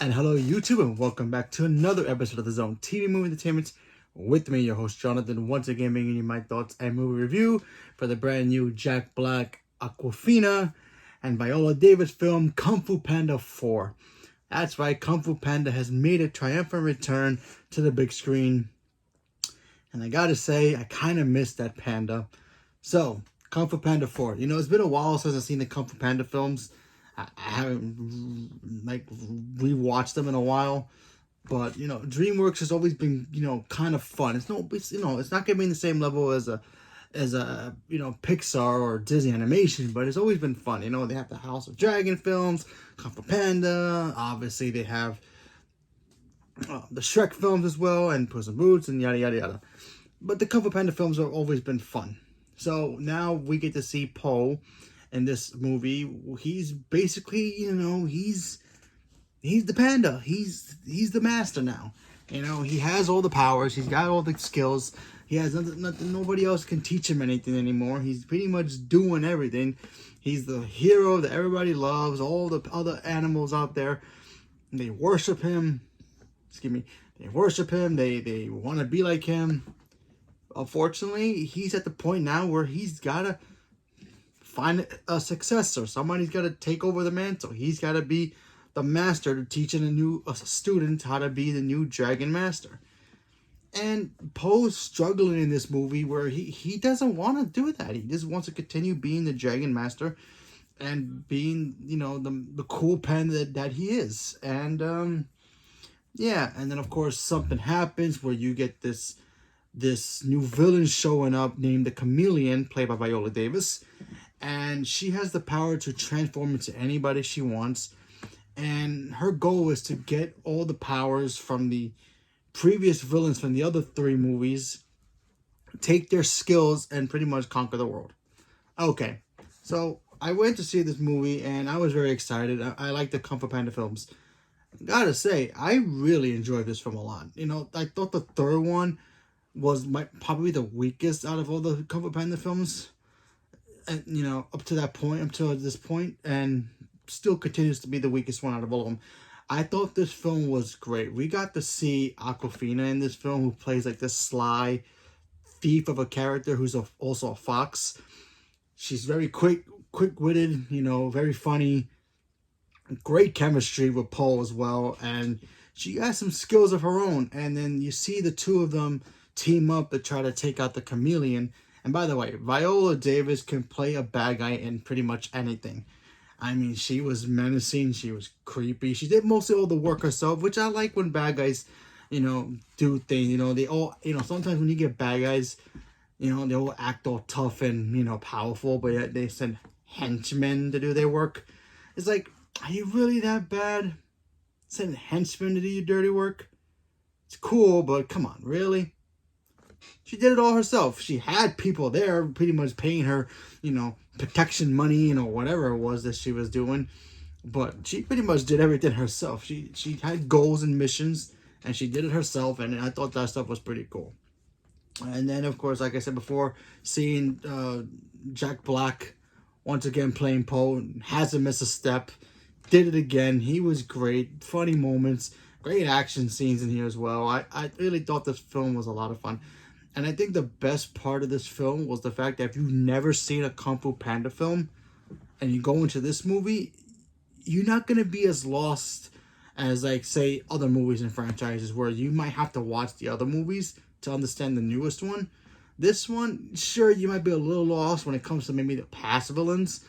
And hello, YouTube, and welcome back to another episode of the Zone TV Movie Entertainment with me, your host Jonathan, once again bringing you my thoughts and movie review for the brand new Jack Black, Awkwafina, and Viola Davis film Kung Fu Panda 4. That's right, Kung Fu Panda has made a triumphant return to the big screen, and I gotta say, I kind of missed that panda. So, Kung Fu Panda 4. You know, it's been a while since I've seen the Kung Fu Panda films. I haven't rewatched them in a while, but DreamWorks has always been kind of fun. It's not gonna be in the same level as a Pixar or Disney animation, but it's always been fun. You know, they have the House of Dragon films, Kung Fu Panda. Obviously, they have the Shrek films as well, and Puss in Boots, and yada yada yada. But the Kung Fu Panda films have always been fun. So now we get to see Poe in this movie. He's basically, he's the panda. He's the master now. He has all the powers. He's got all the skills. He has nothing. Nobody else can teach him anything anymore. He's pretty much doing everything. He's the hero that everybody loves. All the other animals out there, they worship him. Excuse me. They worship him. They want to be like him. Unfortunately, he's at the point now where he's got to find a successor. Somebody's got to take over the mantle. He's got to be the master, teaching a new student how to be the new Dragon Master. And Poe's struggling in this movie where he doesn't want to do that. He just wants to continue being the Dragon Master and being, the cool panda that he is. And, yeah. And then, of course, something happens where you get this new villain showing up named the Chameleon, played by Viola Davis. And she has the power to transform into anybody she wants. And her goal is to get all the powers from the previous villains from the other three movies, take their skills, and pretty much conquer the world. Okay, so I went to see this movie, and I was very excited. I like the Kung Fu Panda films. Gotta say, I really enjoyed this film a lot. I thought the third one was probably the weakest out of all the Kung Fu Panda films. And, up to this point, and still continues to be the weakest one out of all of them. I thought this film was great. We got to see Awkwafina in this film, who plays like this sly thief of a character who's also a fox. She's very quick-witted, very funny. Great chemistry with Paul as well, and she has some skills of her own. And then you see the two of them team up to try to take out the Chameleon. And by the way, Viola Davis can play a bad guy in pretty much anything. I mean, she was menacing. She was creepy. She did mostly all the work herself, which I like when bad guys, do things. They all, sometimes when you get bad guys, they all act all tough and, powerful, but yet they send henchmen to do their work. It's like, are you really that bad? Send henchmen to do your dirty work? It's cool, but come on, really? She did it all herself. She had people there pretty much paying her, protection money, whatever it was that she was doing. But she pretty much did everything herself. She had goals and missions, and she did it herself, and I thought that stuff was pretty cool. And then, of course, like I said before, seeing Jack Black once again playing Poe, hasn't missed a step, did it again. He was great. Funny moments, great action scenes in here as well. I really thought this film was a lot of fun. And I think the best part of this film was the fact that if you've never seen a Kung Fu Panda film and you go into this movie, you're not going to be as lost as, like, say, other movies and franchises where you might have to watch the other movies to understand the newest one. This one, sure, you might be a little lost when it comes to maybe the past villains.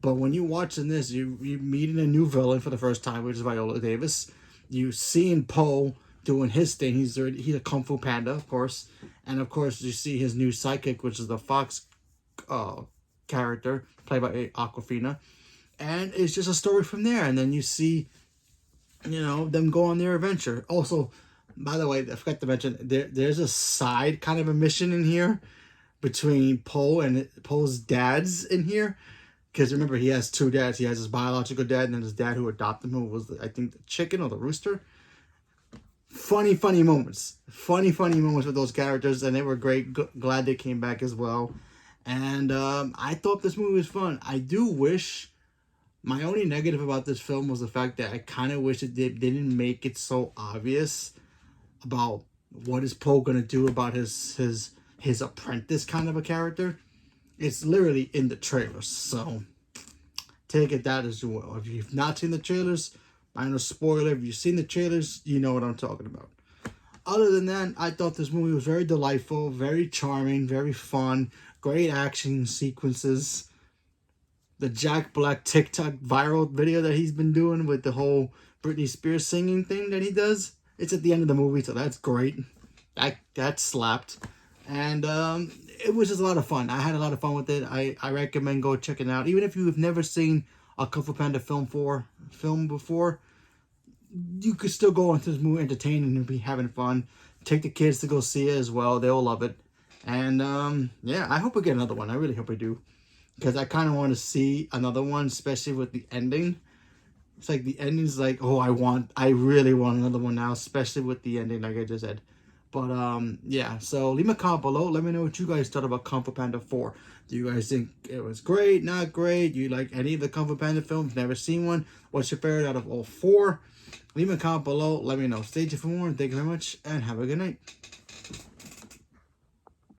But when you're watching this, you're meeting a new villain for the first time, which is Viola Davis. You seeing Poe doing his thing. He's a Kung Fu Panda, of course. And, of course, you see his new sidekick, which is the fox character, played by Awkwafina. And it's just a story from there. And then you see, them go on their adventure. Also, by the way, I forgot to mention, there's a side kind of a mission in here between Poe and Poe's dads in here. Because remember, he has two dads. He has his biological dad and then his dad who adopted him, who was, I think, the chicken or the rooster. Funny moments. Funny moments with those characters, and they were great. Glad they came back as well. And I thought this movie was fun. I do wish My only negative about this film was the fact that I kind of wish they didn't make it so obvious about what is Poe gonna do about his apprentice kind of a character. It's literally in the trailers, so take it that as well. If you've not seen the trailers, minor spoiler. If you've seen the trailers, you know what I'm talking about. Other than that, I thought this movie was very delightful, very charming, very fun, great action sequences. The Jack Black TikTok viral video that he's been doing with the whole Britney Spears singing thing that he does. It's at the end of the movie, so that's great. That slapped. And it was just a lot of fun. I had a lot of fun with it. I recommend go check it out. Even if you've never seen a Kung Fu Panda film before, you could still go into this movie entertaining and be having fun. Take the kids to go see it as well. They'll love it. And yeah, I hope we get another one. I really hope we do. Because I kind of want to see another one, especially with the ending. It's like the ending's like, oh, I really want another one now, especially with the ending, like I just said. But yeah, so leave me a comment below. Let me know what you guys thought about Kung Fu Panda 4. Do you guys think it was great, not great? Do you like any of the Kung Fu Panda films? Never seen one? What's your favorite out of all 4? Leave me a comment below. Let me know. Stay tuned for more. Thank you very much, and have a good night.